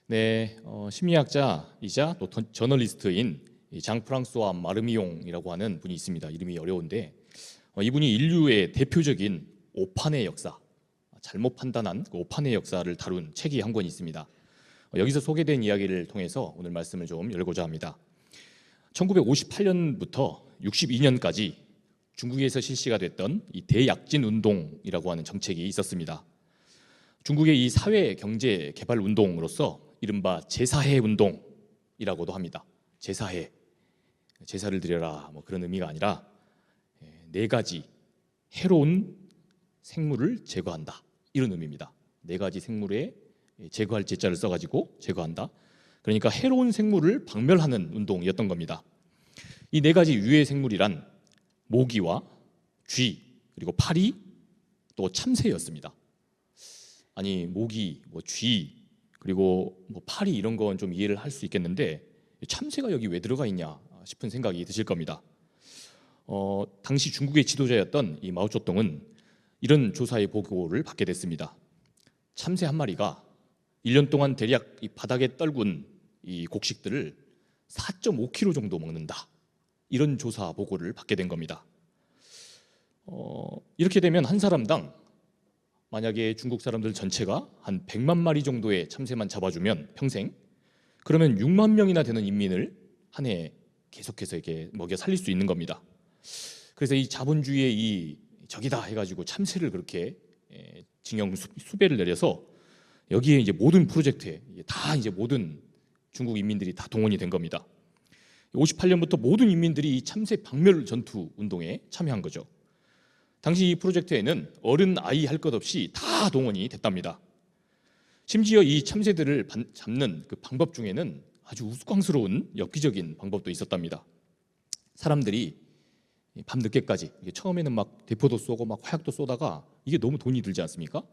네, 심리학자이자 또 저널리스트인 장 프랑스와 마르미용이라고 하는 분이 있습니다. 이름이 어려운데 이분이 인류의 대표적인 오판의 역사, 잘못 판단한 그 오판의 역사를 다룬 책이 한 권 있습니다. 여기서 소개된 이야기를 통해서 오늘 말씀을 좀 열고자 합니다. 1958년부터 62년까지 중국에서 실시가 됐던 이 대약진 운동이라고 하는 정책이 있었습니다. 중국의 이 사회 경제 개발 운동으로서 이른바 제사해 운동이라고도 합니다. 제사해, 제사를 드려라 뭐 그런 의미가 아니라 4가지 해로운 생물을 제거한다 이런 의미입니다. 4가지 생물에 제거할 제자를 써가지고 제거한다. 그러니까 해로운 생물을 박멸하는 운동이었던 겁니다. 이 4가지 유해 생물이란 모기와 쥐 그리고 파리 또 참새였습니다. 아니 모기, 쥐 그리고 파리 이런 건 좀 이해를 할 수 있겠는데 참새가 여기 왜 들어가 있냐 싶은 생각이 드실 겁니다. 당시 중국의 지도자였던 이 마오쩌둥은 이런 조사의 보고를 받게 됐습니다. 참새 한 마리가 1년 동안 대략 이 바닥에 떨군 이 곡식들을 4.5kg 정도 먹는다. 이런 조사 보고를 받게 된 겁니다. 이렇게 되면 한 사람당 만약에 중국 사람들 전체가 한 100만 마리 정도의 참새만 잡아주면 평생 그러면 6만 명이나 되는 인민을 한 해에 계속해서 이렇게 먹여 살릴 수 있는 겁니다. 그래서 이 자본주의의 이 적이다 해가지고 참새를 그렇게 징용 수배를 내려서 여기에 이제 모든 프로젝트에 다 이제 모든 중국 인민들이 다 동원이 된 겁니다. 58년부터 모든 인민들이 이 참새 박멸 전투 운동에 참여한 거죠. 당시 이 프로젝트에는 어른, 아이 할 것 없이 다 동원이 됐답니다. 심지어 이 참새들을 잡는 그 방법 중에는 아주 우스꽝스러운 엽기적인 방법도 있었답니다. 사람들이 밤늦게까지 처음에는 막 대포도 쏘고 막 화약도 쏘다가 이게 너무 돈이 들지 않습니까?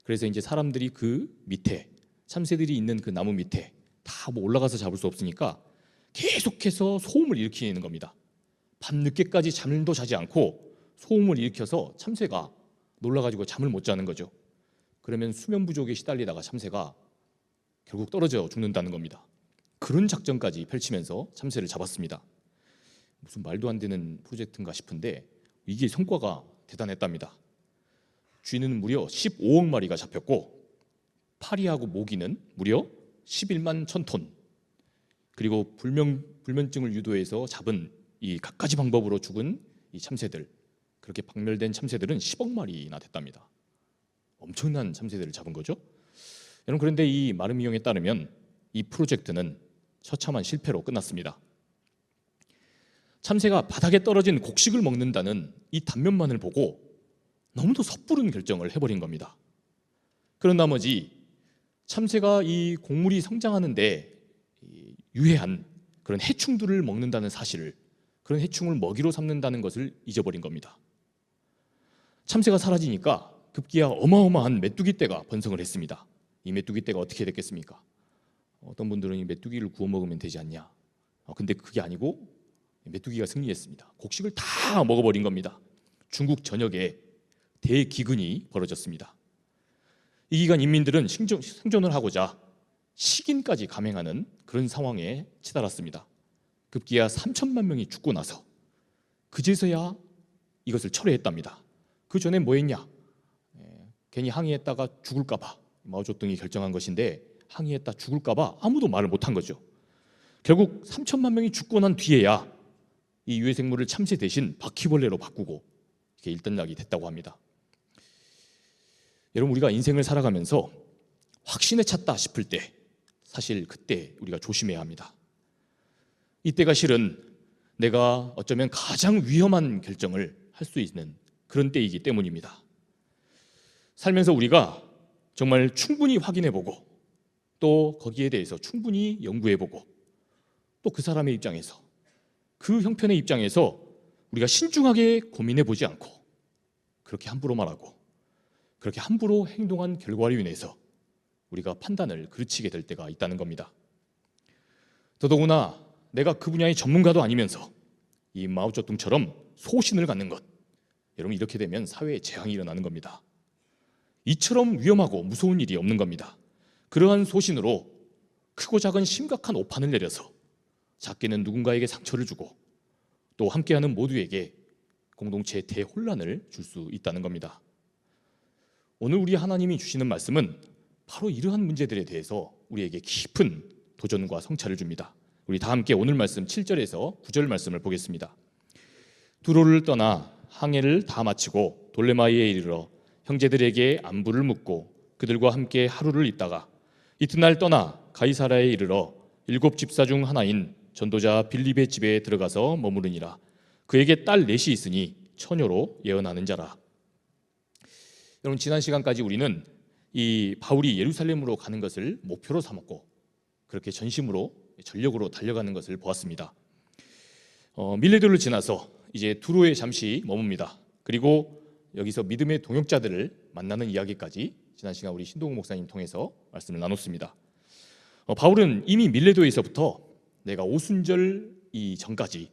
그래서 이제 사람들이 그 밑에 참새들이 있는 그 나무 밑에 다 뭐 올라가서 잡을 수 없으니까 계속해서 소음을 일으키는 겁니다. 밤늦게까지 잠도 자지 않고 소음을 일으켜서 참새가 놀라가지고 잠을 못 자는 거죠. 그러면 수면 부족에 시달리다가 참새가 결국 떨어져 죽는다는 겁니다. 그런 작전까지 펼치면서 참새를 잡았습니다. 무슨 말도 안 되는 프로젝트인가 싶은데 이게 성과가 대단했답니다. 쥐는 무려 15억 마리가 잡혔고 파리하고 모기는 무려 11만 1,000톤 그리고 불면증을 유도해서 잡은 이 갖가지 방법으로 죽은 이 참새들 그렇게 박멸된 참새들은 10억 마리나 됐답니다. 엄청난 참새들을 잡은 거죠. 여러분 그런데 이 마르미용에 따르면 이 프로젝트는 처참한 실패로 끝났습니다. 참새가 바닥에 떨어진 곡식을 먹는다는 이 단면만을 보고 너무도 섣부른 결정을 해버린 겁니다. 그런 나머지 참새가 이 곡물이 성장하는데 유해한 그런 해충들을 먹는다는 사실을 그런 해충을 먹이로 삼는다는 것을 잊어버린 겁니다. 참새가 사라지니까 급기야 어마어마한 메뚜기 떼가 번성을 했습니다. 이 메뚜기 떼가 어떻게 됐겠습니까? 어떤 분들은 이 메뚜기를 구워 먹으면 되지 않냐. 근데 그게 아니고 메뚜기가 승리했습니다. 곡식을 다 먹어버린 겁니다. 중국 전역에 대기근이 벌어졌습니다. 이 기간 인민들은 생존을 하고자 식인까지 감행하는 그런 상황에 치달았습니다. 급기야 3천만 명이 죽고 나서 그제서야 이것을 철회했답니다. 그 전에 뭐 했냐? 괜히 항의했다가 죽을까 봐 마오쩌둥이 결정한 것인데 항의했다 죽을까 봐 아무도 말을 못한 거죠. 결국 3천만 명이 죽고 난 뒤에야 이 유해생물을 참새 대신 바퀴벌레로 바꾸고 이게 일단락이 됐다고 합니다. 여러분 우리가 인생을 살아가면서 확신에 찼다 싶을 때 사실 그때 우리가 조심해야 합니다. 이때가 실은 내가 어쩌면 가장 위험한 결정을 할 수 있는 그런 때이기 때문입니다. 살면서 우리가 정말 충분히 확인해보고 또 거기에 대해서 충분히 연구해보고 또 그 사람의 입장에서 그 형편의 입장에서 우리가 신중하게 고민해보지 않고 그렇게 함부로 말하고 그렇게 함부로 행동한 결과로 인해서 우리가 판단을 그르치게 될 때가 있다는 겁니다. 더더구나 내가 그 분야의 전문가도 아니면서 이 마오쩌둥처럼 소신을 갖는 것 여러분 이렇게 되면 사회에 재앙이 일어나는 겁니다. 이처럼 위험하고 무서운 일이 없는 겁니다. 그러한 소신으로 크고 작은 심각한 오판을 내려서 작게는 누군가에게 상처를 주고 또 함께하는 모두에게 공동체의 대혼란을 줄 수 있다는 겁니다. 오늘 우리 하나님이 주시는 말씀은 바로 이러한 문제들에 대해서 우리에게 깊은 도전과 성찰을 줍니다. 우리 다 함께 오늘 말씀 7절에서 9절 말씀을 보겠습니다. 두로를 떠나 항해를 다 마치고 돌레마이에 이르러 형제들에게 안부를 묻고 그들과 함께 하루를 있다가 이튿날 떠나 가이사라에 이르러 7 집사 중 하나인 전도자 빌립의 집에 들어가서 머무르니라. 그에게 딸 넷이 있으니 처녀로 예언하는 자라. 여러분, 지난 시간까지 우리는 이 바울이 예루살렘으로 가는 것을 목표로 삼았고 그렇게 전심으로 전력으로 달려가는 것을 보았습니다. 밀레도를 지나서 이제 두로에 잠시 머뭅니다. 그리고 여기서 믿음의 동역자들을 만나는 이야기까지 지난 시간 우리 신동욱 목사님 통해서 말씀을 나눴습니다. 바울은 이미 밀레도에서부터 내가 오순절 이전까지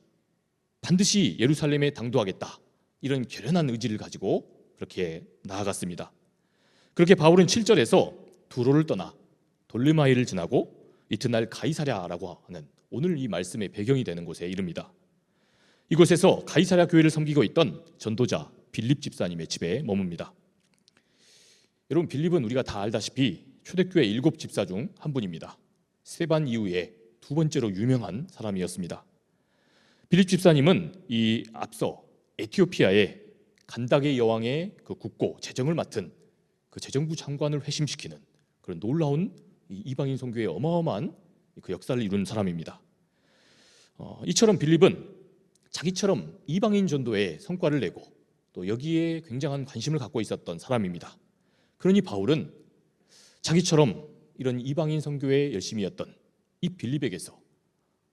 반드시 예루살렘에 당도하겠다, 이런 결연한 의지를 가지고 그렇게 나아갔습니다. 그렇게 바울은 7절에서 두로를 떠나 돌르마이를 지나고 이튿날 가이사랴라고 하는 오늘 이 말씀의 배경이 되는 곳에 이릅니다. 이곳에서 가이사랴 교회를 섬기고 있던 전도자 빌립 집사님의 집에 머뭅니다. 여러분, 빌립은 우리가 다 알다시피 초대교회 7 집사 중 한 분입니다. 스데반 이후에 두 번째로 유명한 사람이었습니다. 빌립 집사님은 이 앞서 에티오피아의 간다게 여왕의 그 국고 재정을 맡은 그 재정부 장관을 회심시키는 그런 놀라운 이방인 선교의 어마어마한 그 역사를 이룬 사람입니다. 이처럼 빌립은 자기처럼 이방인 전도에 성과를 내고 또 여기에 굉장한 관심을 갖고 있었던 사람입니다. 그러니 바울은 자기처럼 이런 이방인 선교에 열심히 했던 이 빌립에게서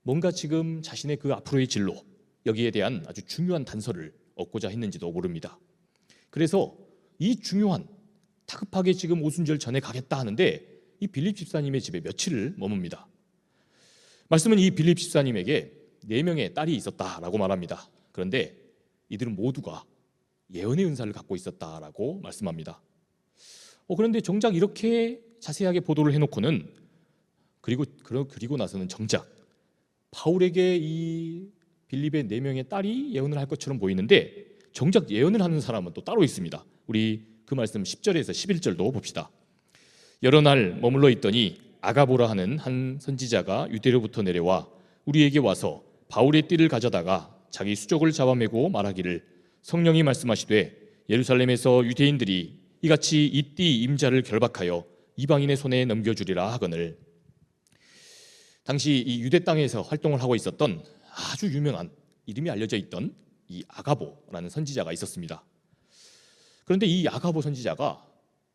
뭔가 지금 자신의 그 앞으로의 진로, 여기에 대한 아주 중요한 단서를 얻고자 했는지도 모릅니다. 그래서 이 중요한 다급하게 지금 오순절 전에 가겠다 하는데 이 빌립 집사님의 집에 며칠을 머뭅니다. 말씀은 이 빌립 집사님에게 4명의 딸이 있었다라고 말합니다. 그런데 이들은 모두가 예언의 은사를 갖고 있었다라고 말씀합니다. 그런데 정작 이렇게 자세하게 보도를 해놓고는 그리고 나서는 정작 바울에게 이 빌립의 4명의 딸이 예언을 할 것처럼 보이는데 정작 예언을 하는 사람은 또 따로 있습니다. 우리 그 말씀 10절에서 11절도 봅시다. 여러 날 머물러 있더니 아가보라 하는 한 선지자가 유대로부터 내려와 우리에게 와서 바울의 띠를 가져다가 자기 수족을 잡아매고 말하기를 성령이 말씀하시되 예루살렘에서 유대인들이 이같이 이 띠 임자를 결박하여 이방인의 손에 넘겨주리라 하거늘. 당시 이 유대 땅에서 활동을 하고 있었던 아주 유명한 이름이 알려져 있던 이 아가보라는 선지자가 있었습니다. 그런데 이 아가보 선지자가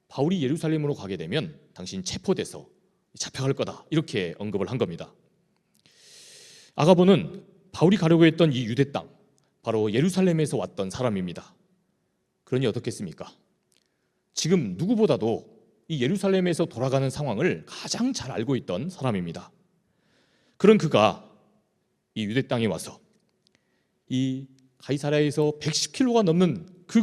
바울이 예루살렘으로 가게 되면 당신 체포돼서 잡혀갈 거다, 이렇게 언급을 한 겁니다. 아가보는 바울이 가려고 했던 이 유대 땅, 바로 예루살렘에서 왔던 사람입니다. 그러니 어떻겠습니까? 지금 누구보다도 이 예루살렘에서 돌아가는 상황을 가장 잘 알고 있던 사람입니다. 그런 그가 이 유대 땅에 와서 이 가이사랴에서 110km가 넘는 그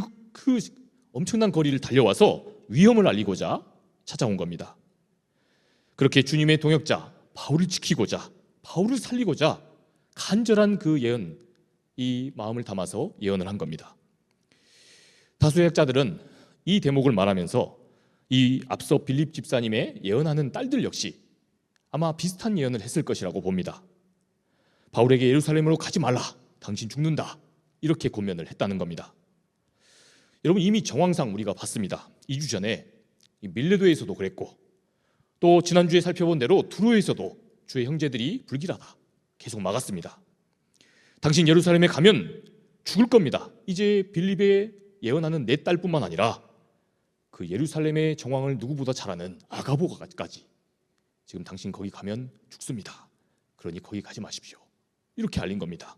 엄청난 거리를 달려와서 위험을 알리고자 찾아온 겁니다. 그렇게 주님의 동역자 바울을 지키고자, 바울을 살리고자 간절한 그 예언, 이 마음을 담아서 예언을 한 겁니다. 다수의 학자들은 이 대목을 말하면서 이 앞서 빌립 집사님의 예언하는 딸들 역시 아마 비슷한 예언을 했을 것이라고 봅니다. 바울에게 예루살렘으로 가지 말라, 당신 죽는다, 이렇게 권면을 했다는 겁니다. 여러분, 이미 정황상 우리가 봤습니다. 2주 전에 밀레도에서도 그랬고 또 지난주에 살펴본 대로 두로에서도 주의 형제들이 불길하다 계속 막았습니다. 당신 예루살렘에 가면 죽을 겁니다. 이제 빌립의 예언하는 4딸뿐만 아니라 그 예루살렘의 정황을 누구보다 잘 아는 아가보가까지 지금 당신 거기 가면 죽습니다. 그러니 거기 가지 마십시오, 이렇게 알린 겁니다.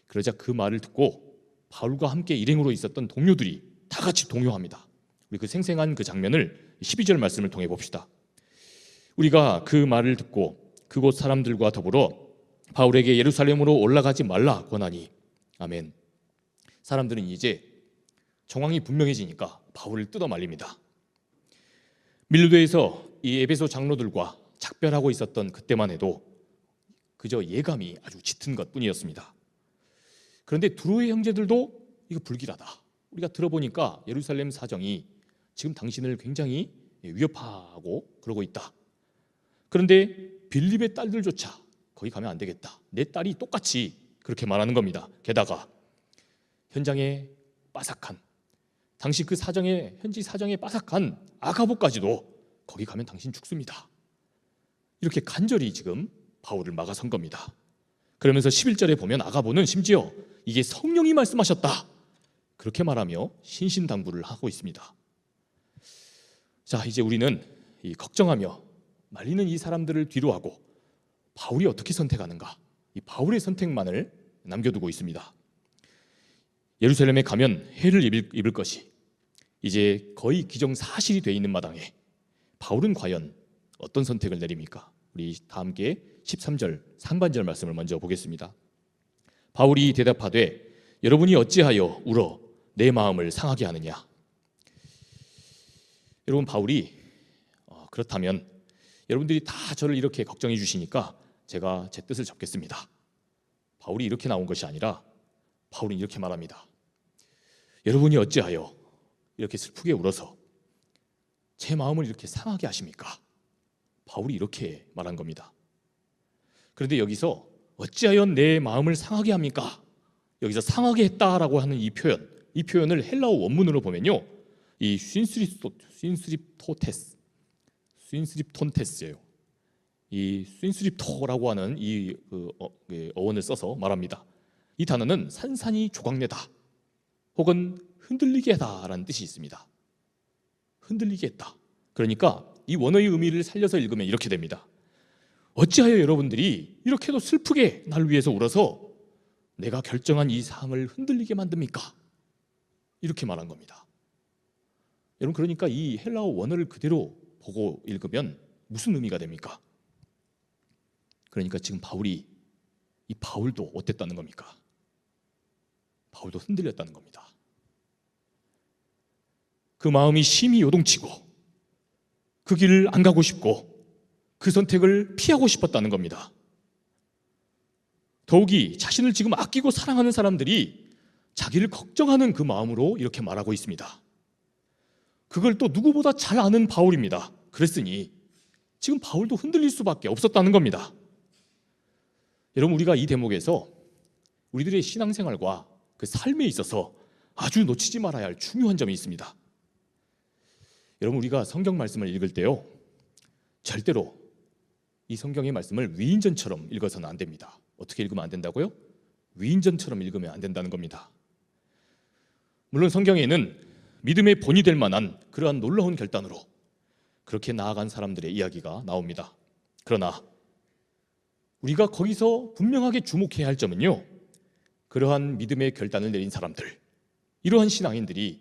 그러자 그 말을 듣고 바울과 함께 일행으로 있었던 동료들이 다 같이 동요합니다. 우리 그 생생한 그 장면을 12절 말씀을 통해 봅시다. 우리가 그 말을 듣고 그곳 사람들과 더불어 바울에게 예루살렘으로 올라가지 말라 권하니 아멘. 사람들은 이제 정황이 분명해지니까 바울을 뜯어 말립니다. 밀레도에서 이 에베소 장로들과 작별하고 있었던 그때만 해도 그저 예감이 아주 짙은 것뿐이었습니다. 그런데 두로의 형제들도 이거 불길하다. 우리가 들어보니까 예루살렘 사정이 지금 당신을 굉장히 위협하고 그러고 있다. 그런데 빌립의 딸들조차 거기 가면 안 되겠다. 내 딸이 똑같이 그렇게 말하는 겁니다. 게다가 현장에 빠삭한 당시 그 사정에 현지 사정에 빠삭한 아가보까지도 거기 가면 당신 죽습니다. 이렇게 간절히 지금 바울을 막아선 겁니다. 그러면서 11절에 보면 아가보는 심지어 이게 성령이 말씀하셨다 그렇게 말하며 신신당부를 하고 있습니다. 자, 이제 우리는 이 걱정하며 말리는 이 사람들을 뒤로하고 바울이 어떻게 선택하는가, 이 바울의 선택만을 남겨두고 있습니다. 예루살렘에 가면 해를 입을 것이 이제 거의 기정사실이 되어 있는 마당에 바울은 과연 어떤 선택을 내립니까? 우리 다 함께 13절 상반절 말씀을 먼저 보겠습니다. 바울이 대답하되 여러분이 어찌하여 울어 내 마음을 상하게 하느냐. 여러분, 바울이 그렇다면 여러분들이 다 저를 이렇게 걱정해 주시니까 제가 제 뜻을 접겠습니다. 바울이 이렇게 나온 것이 아니라 바울은 이렇게 말합니다. 여러분이 어찌하여 이렇게 슬프게 울어서 제 마음을 이렇게 상하게 하십니까? 바울이 이렇게 말한 겁니다. 그런데 여기서 어찌하여 내 마음을 상하게 합니까? 여기서 상하게 했다라고 하는 이 표현을 헬라어 원문으로 보면요, 이 쉰스립톤테스예요. 이 쉰스립토라고 하는 이 어원을 써서 말합니다. 이 단어는 산산이 조각내다 혹은 흔들리게 하다라는 뜻이 있습니다. 흔들리게 했다. 그러니까 이 원어의 의미를 살려서 읽으면 이렇게 됩니다. 어찌하여 여러분들이 이렇게도 슬프게 날 위해서 울어서 내가 결정한 이 사항을 흔들리게 만듭니까? 이렇게 말한 겁니다. 여러분, 그러니까 이 헬라어 원어를 그대로 보고 읽으면 무슨 의미가 됩니까? 그러니까 지금 바울도 어땠다는 겁니까? 바울도 흔들렸다는 겁니다. 그 마음이 심히 요동치고 그 길을 안 가고 싶고 그 선택을 피하고 싶었다는 겁니다. 더욱이 자신을 지금 아끼고 사랑하는 사람들이 자기를 걱정하는 그 마음으로 이렇게 말하고 있습니다. 그걸 또 누구보다 잘 아는 바울입니다. 그랬으니 지금 바울도 흔들릴 수밖에 없었다는 겁니다. 여러분, 우리가 이 대목에서 우리들의 신앙생활과 그 삶에 있어서 아주 놓치지 말아야 할 중요한 점이 있습니다. 여러분, 우리가 성경 말씀을 읽을 때요, 절대로 이 성경의 말씀을 위인전처럼 읽어서는 안 됩니다. 어떻게 읽으면 안 된다고요? 위인전처럼 읽으면 안 된다는 겁니다. 물론 성경에는 믿음의 본이 될 만한 그러한 놀라운 결단으로 그렇게 나아간 사람들의 이야기가 나옵니다. 그러나 우리가 거기서 분명하게 주목해야 할 점은요, 그러한 믿음의 결단을 내린 사람들, 이러한 신앙인들이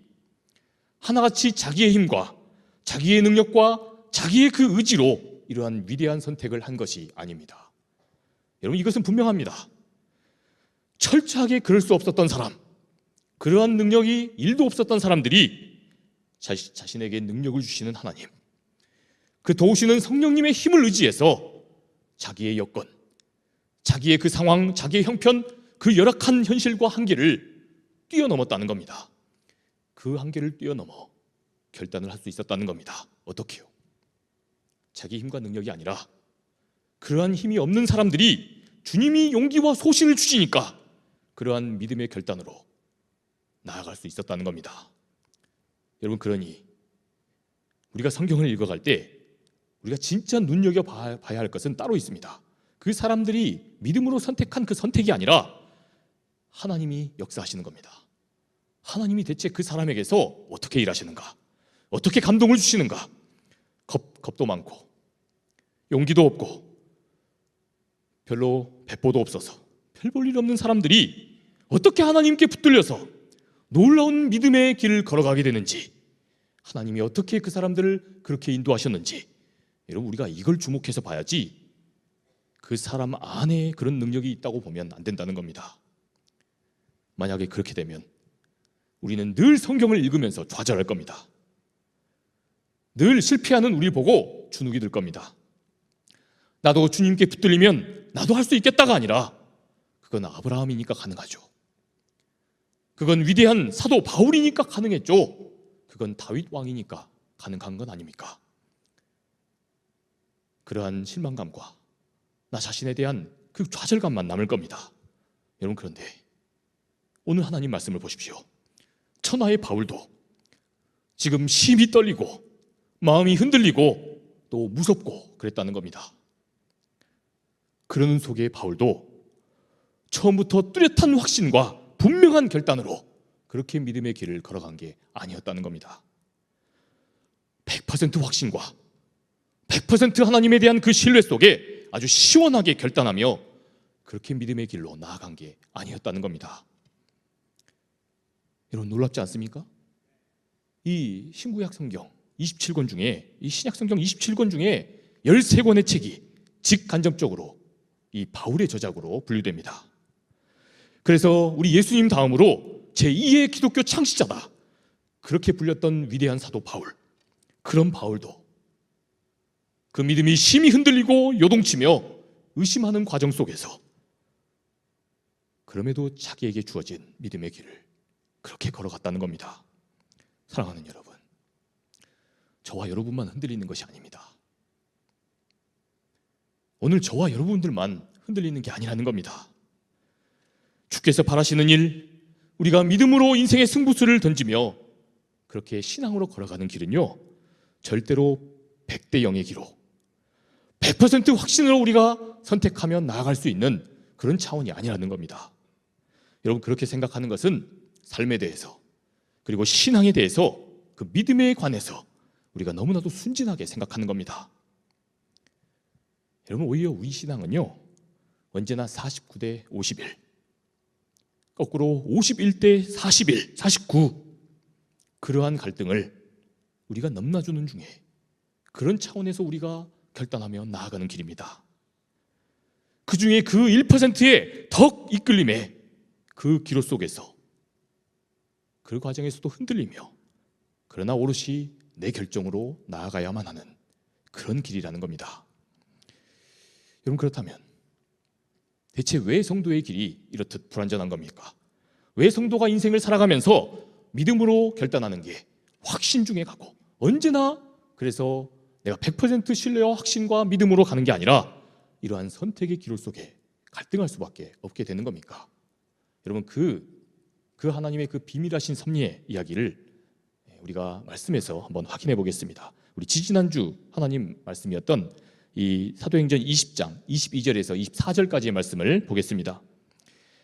하나같이 자기의 힘과 자기의 능력과 자기의 그 의지로 이러한 위대한 선택을 한 것이 아닙니다. 여러분, 이것은 분명합니다. 철저하게 그럴 수 없었던 사람, 그러한 능력이 1도 없었던 사람들이 자신에게 능력을 주시는 하나님, 그 도우시는 성령님의 힘을 의지해서 자기의 여건, 자기의 그 상황, 자기의 형편, 그 열악한 현실과 한계를 뛰어넘었다는 겁니다. 그 한계를 뛰어넘어 결단을 할 수 있었다는 겁니다. 어떻게요? 자기 힘과 능력이 아니라 그러한 힘이 없는 사람들이 주님이 용기와 소신을 주시니까 그러한 믿음의 결단으로 나아갈 수 있었다는 겁니다. 여러분, 그러니 우리가 성경을 읽어갈 때 우리가 진짜 눈여겨봐야 할 것은 따로 있습니다. 그 사람들이 믿음으로 선택한 그 선택이 아니라 하나님이 역사하시는 겁니다. 하나님이 대체 그 사람에게서 어떻게 일하시는가, 어떻게 감동을 주시는가. 겁도 많고 용기도 없고 별로 배포도 없어서 별 볼 일 없는 사람들이 어떻게 하나님께 붙들려서 놀라운 믿음의 길을 걸어가게 되는지, 하나님이 어떻게 그 사람들을 그렇게 인도하셨는지, 여러분, 우리가 이걸 주목해서 봐야지 그 사람 안에 그런 능력이 있다고 보면 안 된다는 겁니다. 만약에 그렇게 되면 우리는 늘 성경을 읽으면서 좌절할 겁니다. 늘 실패하는 우리 보고 주눅이 들 겁니다. 나도 주님께 붙들리면 나도 할 수 있겠다가 아니라 그건 아브라함이니까 가능하죠. 그건 위대한 사도 바울이니까 가능했죠. 그건 다윗 왕이니까 가능한 건 아닙니까? 그러한 실망감과 나 자신에 대한 그 좌절감만 남을 겁니다. 여러분, 그런데 오늘 하나님 말씀을 보십시오. 천하의 바울도 지금 심히 떨리고 마음이 흔들리고 또 무섭고 그랬다는 겁니다. 그러는 속에 바울도 처음부터 뚜렷한 확신과 분명한 결단으로 그렇게 믿음의 길을 걸어간 게 아니었다는 겁니다. 100% 확신과 100% 하나님에 대한 그 신뢰 속에 아주 시원하게 결단하며 그렇게 믿음의 길로 나아간 게 아니었다는 겁니다. 여러분, 놀랍지 않습니까? 이 신구약 성경 27권 중에, 이 신약 성경 27권 중에 13권의 책이 직간접적으로 이 바울의 저작으로 분류됩니다. 그래서 우리 예수님 다음으로 제2의 기독교 창시자다, 그렇게 불렸던 위대한 사도 바울, 그런 바울도 그 믿음이 심히 흔들리고 요동치며 의심하는 과정 속에서 그럼에도 자기에게 주어진 믿음의 길을 그렇게 걸어갔다는 겁니다. 사랑하는 여러분, 저와 여러분만 흔들리는 것이 아닙니다. 오늘 저와 여러분들만 흔들리는 게 아니라는 겁니다. 주께서 바라시는 일, 우리가 믿음으로 인생의 승부수를 던지며 그렇게 신앙으로 걸어가는 길은요, 절대로 100대 0의 기로 100% 확신으로 우리가 선택하며 나아갈 수 있는 그런 차원이 아니라는 겁니다. 여러분, 그렇게 생각하는 것은 삶에 대해서, 그리고 신앙에 대해서, 그 믿음에 관해서 우리가 너무나도 순진하게 생각하는 겁니다. 여러분, 오히려 우리 신앙은요, 언제나 49대 51, 거꾸로 51대 41, 49, 그러한 갈등을 우리가 넘나주는 중에 그런 차원에서 우리가 결단하며 나아가는 길입니다. 그 중에 그 1%의 더 이끌림에 그 기로 속에서 그 과정에서도 흔들리며 그러나 오롯이 내 결정으로 나아가야만 하는 그런 길이라는 겁니다. 여러분, 그렇다면 대체 왜 성도의 길이 이렇듯 불완전한 겁니까? 왜 성도가 인생을 살아가면서 믿음으로 결단하는 게 확신 중에 가고, 언제나 그래서 내가 100% 신뢰와 확신과 믿음으로 가는 게 아니라 이러한 선택의 기로 속에 갈등할 수밖에 없게 되는 겁니까? 여러분, 그 하나님의 그 비밀하신 섭리의 이야기를 우리가 말씀에서 한번 확인해 보겠습니다. 우리 지지난주 하나님 말씀이었던 이 사도행전 20장 22절에서 24절까지의 말씀을 보겠습니다.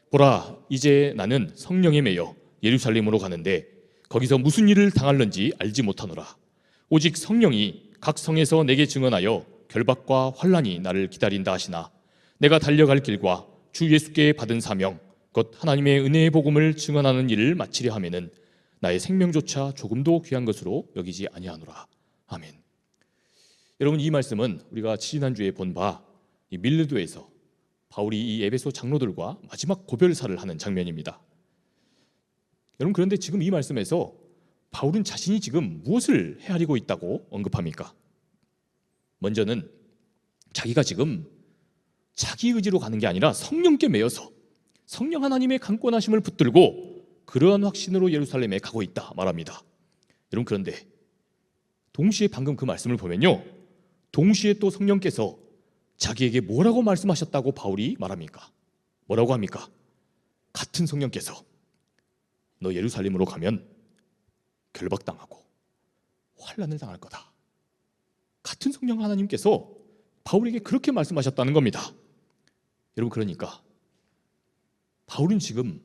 보라, 이제 나는 성령에 매여 예루살렘으로 가는데 거기서 무슨 일을 당할는지 알지 못하노라. 오직 성령이 각 성에서 내게 증언하여 결박과 환난이 나를 기다린다 하시나 내가 달려갈 길과 주 예수께 받은 사명 곧 하나님의 은혜의 복음을 증언하는 일을 마치려 하면은 나의 생명조차 조금도 귀한 것으로 여기지 아니하노라. 아멘. 여러분, 이 말씀은 우리가 지난주에 본 바 이 밀르도에서 바울이 이 에베소 장로들과 마지막 고별사를 하는 장면입니다. 여러분, 그런데 지금 이 말씀에서 바울은 자신이 지금 무엇을 헤아리고 있다고 언급합니까? 먼저는 자기가 지금 자기 의지로 가는 게 아니라 성령께 매여서 성령 하나님의 강권하심을 붙들고 그러한 확신으로 예루살렘에 가고 있다 말합니다. 여러분, 그런데 동시에 방금 그 말씀을 보면요, 동시에 또 성령께서 자기에게 뭐라고 말씀하셨다고 바울이 말합니까? 뭐라고 합니까? 같은 성령께서 너 예루살렘으로 가면 결박당하고 환난을 당할 거다. 같은 성령 하나님께서 바울에게 그렇게 말씀하셨다는 겁니다. 여러분, 그러니까 바울은 지금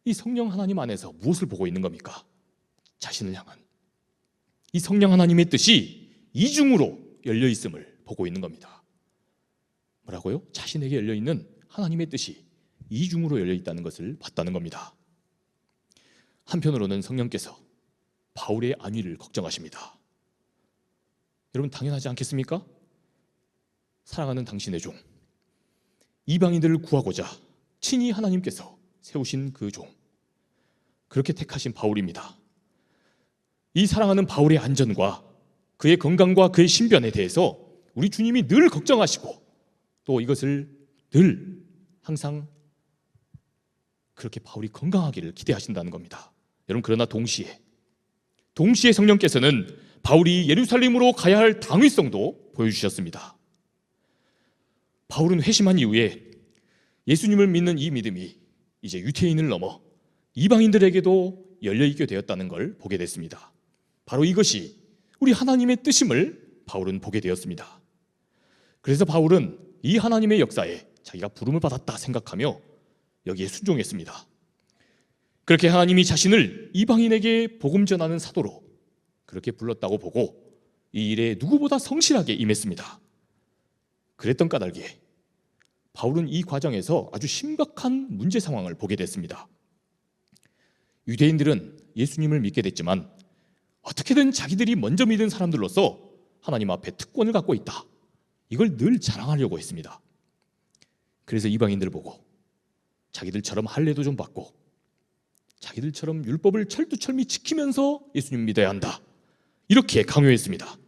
이 성령 하나님 안에서 무엇을 보고 있는 겁니까? 자신을 향한 이 성령 하나님의 뜻이 이중으로 열려 있음을 보고 있는 겁니다. 뭐라고요? 자신에게 열려 있는 하나님의 뜻이 이중으로 열려 있다는 것을 봤다는 겁니다. 한편으로는 성령께서 바울의 안위를 걱정하십니다. 여러분, 당연하지 않겠습니까? 사랑하는 당신의 종, 이방인들을 구하고자 친히 하나님께서 세우신 그 종, 그렇게 택하신 바울입니다. 이 사랑하는 바울의 안전과 그의 건강과 그의 신변에 대해서 우리 주님이 늘 걱정하시고 또 이것을 늘 항상 그렇게 바울이 건강하기를 기대하신다는 겁니다. 여러분, 그러나 동시에 성령께서는 바울이 예루살렘으로 가야 할 당위성도 보여주셨습니다. 바울은 회심한 이후에 예수님을 믿는 이 믿음이 이제 유대인을 넘어 이방인들에게도 열려있게 되었다는 걸 보게 됐습니다. 바로 이것이 우리 하나님의 뜻임을 바울은 보게 되었습니다. 그래서 바울은 이 하나님의 역사에 자기가 부름을 받았다 생각하며 여기에 순종했습니다. 그렇게 하나님이 자신을 이방인에게 복음 전하는 사도로 그렇게 불렀다고 보고 이 일에 누구보다 성실하게 임했습니다. 그랬던 까닭에 바울은 이 과정에서 아주 심각한 문제 상황을 보게 됐습니다. 유대인들은 예수님을 믿게 됐지만 어떻게든 자기들이 먼저 믿은 사람들로서 하나님 앞에 특권을 갖고 있다, 이걸 늘 자랑하려고 했습니다. 그래서 이방인들을 보고 자기들처럼 할례도 좀 받고 자기들처럼 율법을 철두철미 지키면서 예수님 믿어야 한다, 이렇게 강요했습니다.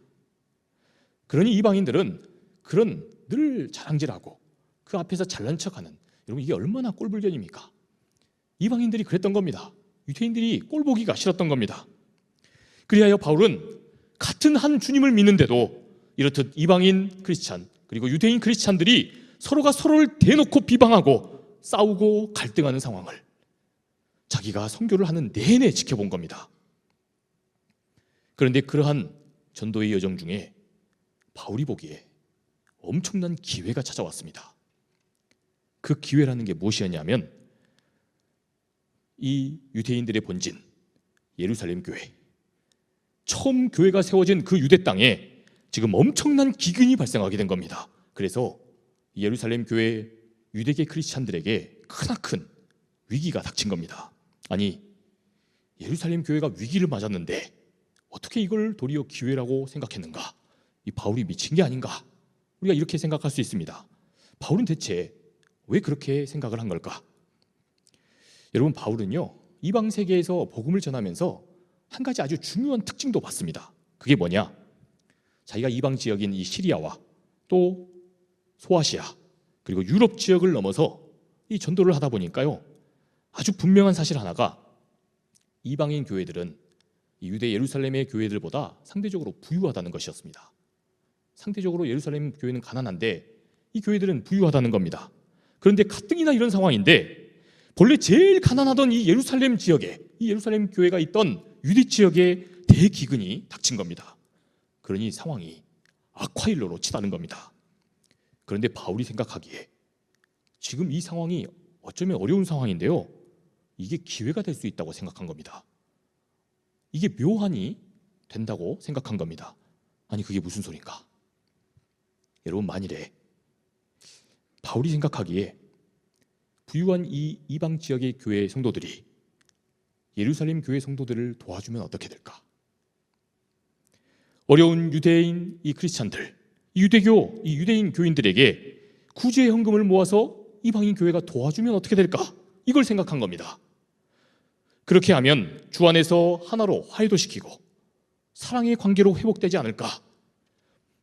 그러니 이방인들은 그런 늘 자랑질하고 그 앞에서 잘난 척하는, 여러분 이게 얼마나 꼴불견입니까? 이방인들이 그랬던 겁니다. 유대인들이 꼴보기가 싫었던 겁니다. 그리하여 바울은 같은 한 주님을 믿는데도 이렇듯 이방인 크리스찬 그리고 유대인 크리스찬들이 서로가 서로를 대놓고 비방하고 싸우고 갈등하는 상황을 자기가 선교를 하는 내내 지켜본 겁니다. 그런데 그러한 전도의 여정 중에 바울이 보기에 엄청난 기회가 찾아왔습니다. 그 기회라는 게 무엇이었냐면 이 유대인들의 본진 예루살렘 교회, 처음 교회가 세워진 그 유대 땅에 지금 엄청난 기근이 발생하게 된 겁니다. 그래서 예루살렘 교회 유대계 크리스찬들에게 크나큰 위기가 닥친 겁니다. 아니, 예루살렘 교회가 위기를 맞았는데 어떻게 이걸 도리어 기회라고 생각했는가? 이 바울이 미친 게 아닌가? 우리가 이렇게 생각할 수 있습니다. 바울은 대체 왜 그렇게 생각을 한 걸까? 여러분, 바울은요 이방 세계에서 복음을 전하면서 한 가지 아주 중요한 특징도 봤습니다. 그게 뭐냐? 자기가 이방 지역인 이 시리아와 또 소아시아 그리고 유럽 지역을 넘어서 이 전도를 하다 보니까요, 아주 분명한 사실 하나가 이방인 교회들은 이 유대 예루살렘의 교회들보다 상대적으로 부유하다는 것이었습니다. 상대적으로 예루살렘 교회는 가난한데 이 교회들은 부유하다는 겁니다. 그런데 가뜩이나 이런 상황인데 본래 제일 가난하던 이 예루살렘 지역에, 이 예루살렘 교회가 있던 유대 지역에 대기근이 닥친 겁니다. 그러니 상황이 악화일로로 치닫는 겁니다. 그런데 바울이 생각하기에 지금 이 상황이 어쩌면 어려운 상황인데요, 이게 기회가 될 수 있다고 생각한 겁니다. 이게 묘한이 된다고 생각한 겁니다. 아니, 그게 무슨 소린가? 여러분, 만일에 바울이 생각하기에 부유한 이 이방 지역의 교회 성도들이 예루살렘 교회 성도들을 도와주면 어떻게 될까? 어려운 유대인 이 크리스찬들, 이 유대교, 이 유대인 교인들에게 구제의 헌금을 모아서 이방인 교회가 도와주면 어떻게 될까? 이걸 생각한 겁니다. 그렇게 하면 주 안에서 하나로 화해도 시키고 사랑의 관계로 회복되지 않을까?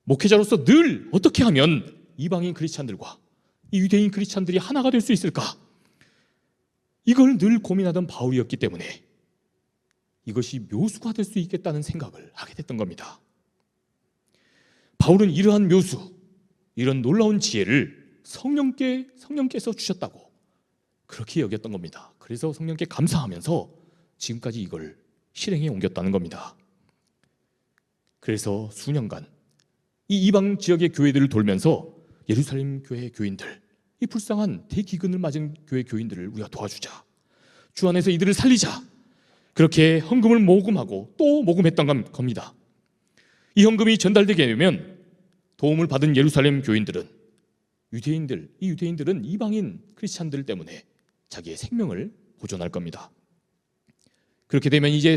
목회자로서 늘 어떻게 하면 이방인 크리스찬들과 이 유대인 크리스찬들이 하나가 될 수 있을까? 이걸 늘 고민하던 바울이었기 때문에 이것이 묘수가 될 수 있겠다는 생각을 하게 됐던 겁니다. 바울은 이러한 묘수, 이런 놀라운 지혜를 성령께서 주셨다고 그렇게 여겼던 겁니다. 그래서 성령께 감사하면서 지금까지 이걸 실행해 옮겼다는 겁니다. 그래서 수년간 이 이방 지역의 교회들을 돌면서 예루살렘 교회 교인들, 이 불쌍한 대기근을 맞은 교회 교인들을 우리가 도와주자, 주 안에서 이들을 살리자, 그렇게 헌금을 모금하고 또 모금했던 겁니다. 이 헌금이 전달되게 되면 도움을 받은 예루살렘 교인들은 이 유대인들은 이방인 크리스찬들 때문에 자기의 생명을 보존할 겁니다. 그렇게 되면 이제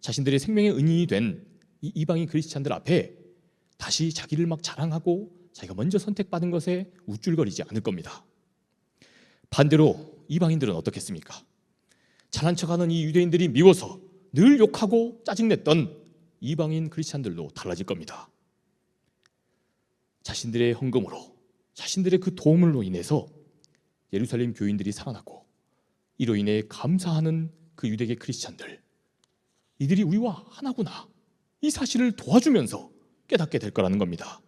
자신들의 생명의 은인이 된 이 이방인 크리스찬들 앞에 다시 자기를 막 자랑하고 자기가 먼저 선택받은 것에 우쭐거리지 않을 겁니다. 반대로 이방인들은 어떻겠습니까? 잘난 척하는 이 유대인들이 미워서 늘 욕하고 짜증냈던 이방인 크리스찬들도 달라질 겁니다. 자신들의 헌금으로, 자신들의 그 도움으로 인해서 예루살렘 교인들이 살아났고, 이로 인해 감사하는 그 유대계 크리스찬들, 이들이 우리와 하나구나, 이 사실을 도와주면서 깨닫게 될 거라는 겁니다.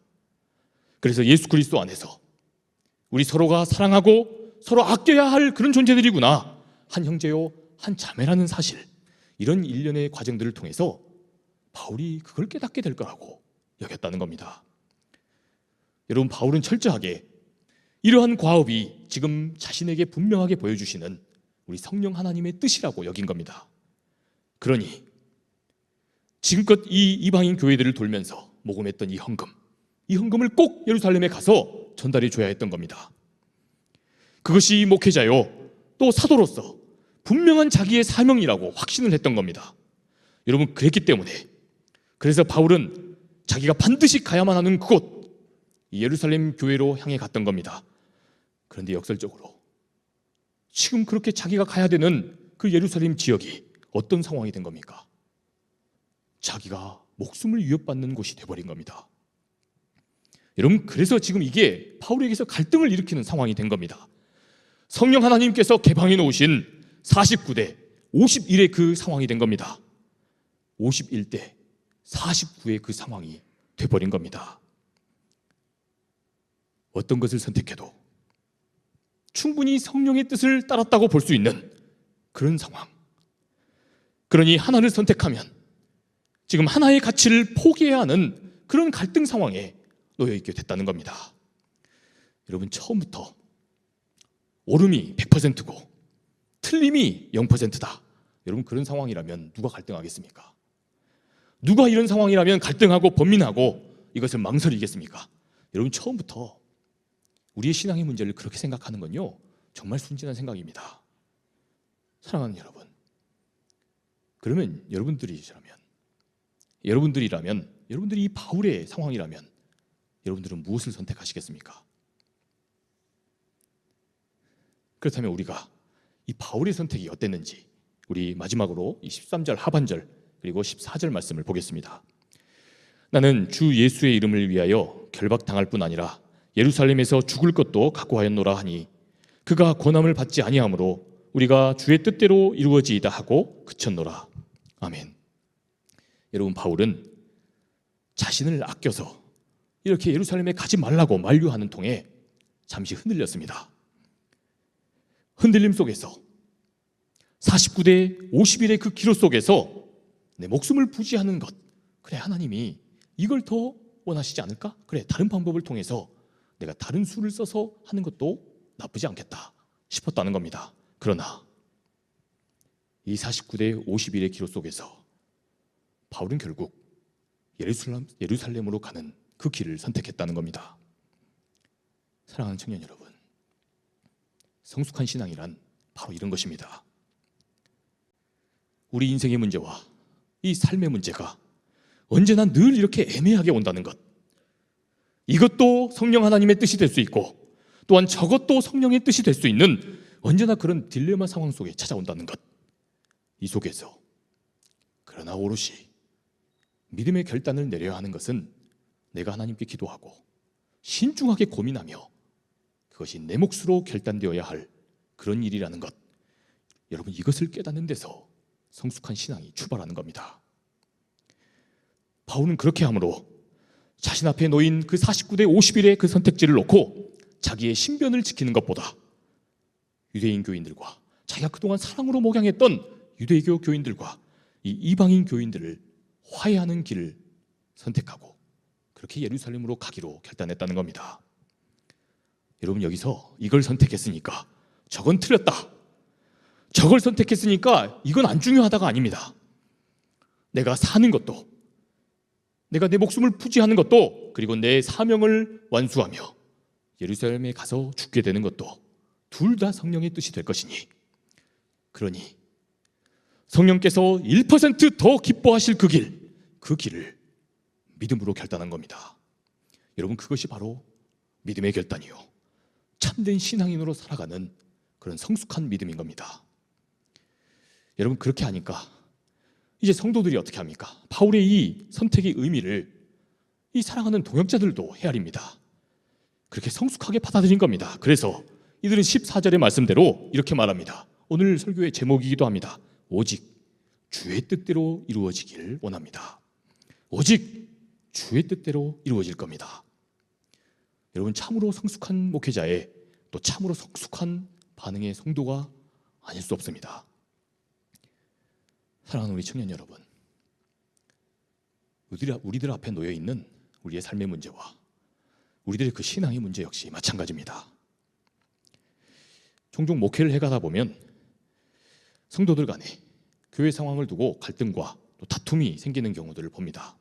그래서 예수 그리스도 안에서 우리 서로가 사랑하고 서로 아껴야 할 그런 존재들이구나, 한 형제요 한 자매라는 사실, 이런 일련의 과정들을 통해서 바울이 그걸 깨닫게 될 거라고 여겼다는 겁니다. 여러분, 바울은 철저하게 이러한 과업이 지금 자신에게 분명하게 보여주시는 우리 성령 하나님의 뜻이라고 여긴 겁니다. 그러니 지금껏 이 이방인 교회들을 돌면서 모금했던 이 헌금을 꼭 예루살렘에 가서 전달해 줘야 했던 겁니다. 그것이 목회자요 또 사도로서 분명한 자기의 사명이라고 확신을 했던 겁니다. 여러분, 그랬기 때문에 그래서 바울은 자기가 반드시 가야만 하는 그곳, 이 예루살렘 교회로 향해 갔던 겁니다. 그런데 역설적으로 지금 그렇게 자기가 가야 되는 그 예루살렘 지역이 어떤 상황이 된 겁니까? 자기가 목숨을 위협받는 곳이 돼버린 겁니다. 여러분, 그래서 지금 이게 바울에게서 갈등을 일으키는 상황이 된 겁니다. 성령 하나님께서 개방해 놓으신 49대 51의 그 상황이 된 겁니다. 51대 49의 그 상황이 돼버린 겁니다. 어떤 것을 선택해도 충분히 성령의 뜻을 따랐다고 볼 수 있는 그런 상황. 그러니 하나를 선택하면 지금 하나의 가치를 포기해야 하는 그런 갈등 상황에 놓여 있게 됐다는 겁니다. 여러분, 처음부터 옳음이 100%고 틀림이 0%다. 여러분, 그런 상황이라면 누가 갈등하겠습니까? 누가 이런 상황이라면 갈등하고 번민하고 이것을 망설이겠습니까? 여러분, 처음부터 우리의 신앙의 문제를 그렇게 생각하는 건요, 정말 순진한 생각입니다. 사랑하는 여러분, 그러면 여러분들이 이 바울의 상황이라면 여러분들은 무엇을 선택하시겠습니까? 그렇다면 우리가 이 바울의 선택이 어땠는지 우리 마지막으로 이 13절 하반절 그리고 14절 말씀을 보겠습니다. 나는 주 예수의 이름을 위하여 결박당할 뿐 아니라 예루살렘에서 죽을 것도 각오하였노라 하니 그가 권함을 받지 아니하므로 우리가 주의 뜻대로 이루어지이다 하고 그쳤노라. 아멘. 여러분, 바울은 자신을 아껴서 이렇게 예루살렘에 가지 말라고 만류하는 통에 잠시 흔들렸습니다. 흔들림 속에서 49대 50일의 그 기로 속에서 내 목숨을 부지하는 것, 그래, 하나님이 이걸 더 원하시지 않을까? 그래, 다른 방법을 통해서 내가 다른 수를 써서 하는 것도 나쁘지 않겠다 싶었다는 겁니다. 그러나 이 49대 50일의 기로 속에서 바울은 결국 예루살렘으로 가는 그 길을 선택했다는 겁니다. 사랑하는 청년 여러분, 성숙한 신앙이란 바로 이런 것입니다. 우리 인생의 문제와 이 삶의 문제가 언제나 늘 이렇게 애매하게 온다는 것, 이것도 성령 하나님의 뜻이 될 수 있고 또한 저것도 성령의 뜻이 될 수 있는 언제나 그런 딜레마 상황 속에 찾아온다는 것, 이 속에서 그러나 오롯이 믿음의 결단을 내려야 하는 것은 내가 하나님께 기도하고 신중하게 고민하며 그것이 내 몫으로 결단되어야 할 그런 일이라는 것, 여러분, 이것을 깨닫는 데서 성숙한 신앙이 출발하는 겁니다. 바울은 그렇게 함으로 자신 앞에 놓인 그 49대 50일의 그 선택지를 놓고 자기의 신변을 지키는 것보다 유대인 교인들과 자기가 그동안 사랑으로 목양했던 유대교 교인들과 이 이방인 교인들을 화해하는 길을 선택하고 그렇게 예루살렘으로 가기로 결단했다는 겁니다. 여러분, 여기서 이걸 선택했으니까 저건 틀렸다, 저걸 선택했으니까 이건 안 중요하다가 아닙니다. 내가 사는 것도, 내가 내 목숨을 부지하는 것도, 그리고 내 사명을 완수하며 예루살렘에 가서 죽게 되는 것도 둘 다 성령의 뜻이 될 것이니, 그러니 성령께서 1%더 기뻐하실 그 길을 믿음으로 결단한 겁니다. 여러분, 그것이 바로 믿음의 결단이요, 참된 신앙인으로 살아가는 그런 성숙한 믿음인 겁니다. 여러분, 그렇게 하니까 이제 성도들이 어떻게 합니까? 바울의 이 선택의 의미를 이 사랑하는 동역자들도 헤아립니다. 그렇게 성숙하게 받아들인 겁니다. 그래서 이들은 14절의 말씀대로 이렇게 말합니다. 오늘 설교의 제목이기도 합니다. 오직 주의 뜻대로 이루어지길 원합니다. 오직 주의 뜻대로 이루어질 겁니다. 여러분, 참으로 성숙한 목회자의 또 참으로 성숙한 반응의 성도가 아닐 수 없습니다. 사랑하는 우리 청년 여러분, 우리들 앞에 놓여 있는 우리의 삶의 문제와 우리들의 그 신앙의 문제 역시 마찬가지입니다. 종종 목회를 해가다 보면 성도들 간에 교회 상황을 두고 갈등과 또 다툼이 생기는 경우들을 봅니다.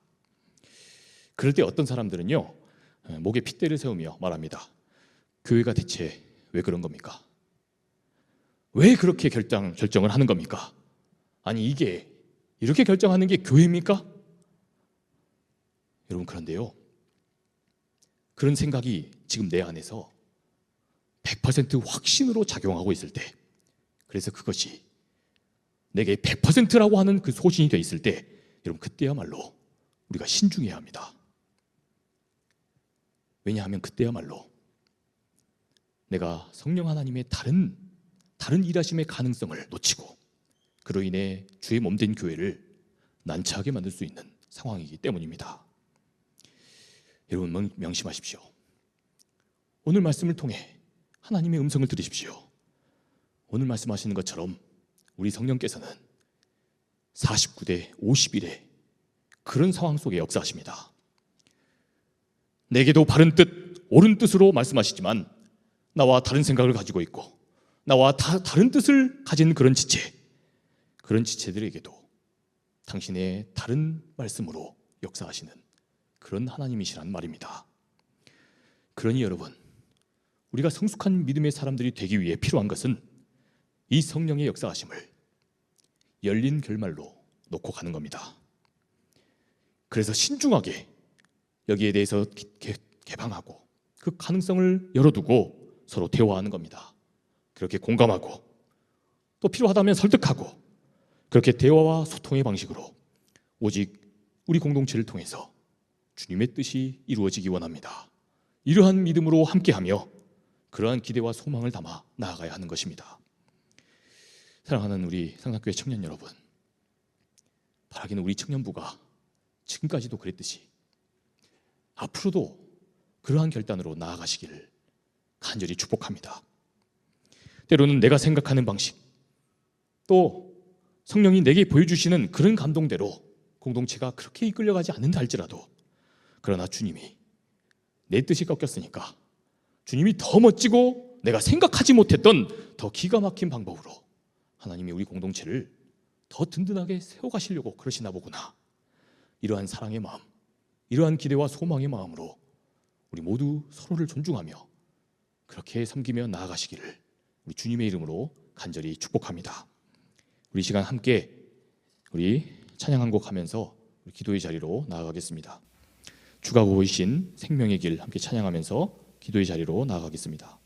그럴 때 어떤 사람들은요, 목에 핏대를 세우며 말합니다. 교회가 대체 왜 그런 겁니까? 왜 그렇게 결정을 하는 겁니까? 아니, 이게 이렇게 결정하는 게 교회입니까? 여러분, 그런데요, 그런 생각이 지금 내 안에서 100% 확신으로 작용하고 있을 때, 그래서 그것이 내게 100%라고 하는 그 소신이 돼 있을 때, 여러분, 그때야말로 우리가 신중해야 합니다. 왜냐하면 그때야말로 내가 성령 하나님의 다른 일하심의 가능성을 놓치고 그로 인해 주의 몸된 교회를 난처하게 만들 수 있는 상황이기 때문입니다. 여러분, 명심하십시오. 오늘 말씀을 통해 하나님의 음성을 들으십시오. 오늘 말씀하시는 것처럼 우리 성령께서는 49대 51의 그런 상황 속에 역사하십니다. 내게도 바른 뜻, 옳은 뜻으로 말씀하시지만 나와 다른 생각을 가지고 있고 나와 다른 뜻을 가진 그런 지체들에게도 당신의 다른 말씀으로 역사하시는 그런 하나님이시란 말입니다. 그러니 여러분, 우리가 성숙한 믿음의 사람들이 되기 위해 필요한 것은 이 성령의 역사하심을 열린 결말로 놓고 가는 겁니다. 그래서 신중하게 여기에 대해서 개방하고 그 가능성을 열어두고 서로 대화하는 겁니다. 그렇게 공감하고 또 필요하다면 설득하고 그렇게 대화와 소통의 방식으로 오직 우리 공동체를 통해서 주님의 뜻이 이루어지기 원합니다. 이러한 믿음으로 함께하며 그러한 기대와 소망을 담아 나아가야 하는 것입니다. 사랑하는 우리 상산교회 청년 여러분, 바라기는 우리 청년부가 지금까지도 그랬듯이 앞으로도 그러한 결단으로 나아가시기를 간절히 축복합니다. 때로는 내가 생각하는 방식, 또 성령이 내게 보여주시는 그런 감동대로 공동체가 그렇게 이끌려가지 않는다 할지라도, 그러나 주님이 내 뜻이 꺾였으니까 주님이 더 멋지고 내가 생각하지 못했던 더 기가 막힌 방법으로 하나님이 우리 공동체를 더 든든하게 세워가시려고 그러시나 보구나. 이러한 사랑의 마음, 이러한 기대와 소망의 마음으로 우리 모두 서로를 존중하며 그렇게 섬기며 나아가시기를 우리 주님의 이름으로 간절히 축복합니다. 우리 시간 함께 우리 찬양 한 곡 하면서 우리 기도의 자리로 나아가겠습니다. 주가 보이신 생명의 길 함께 찬양하면서 기도의 자리로 나아가겠습니다.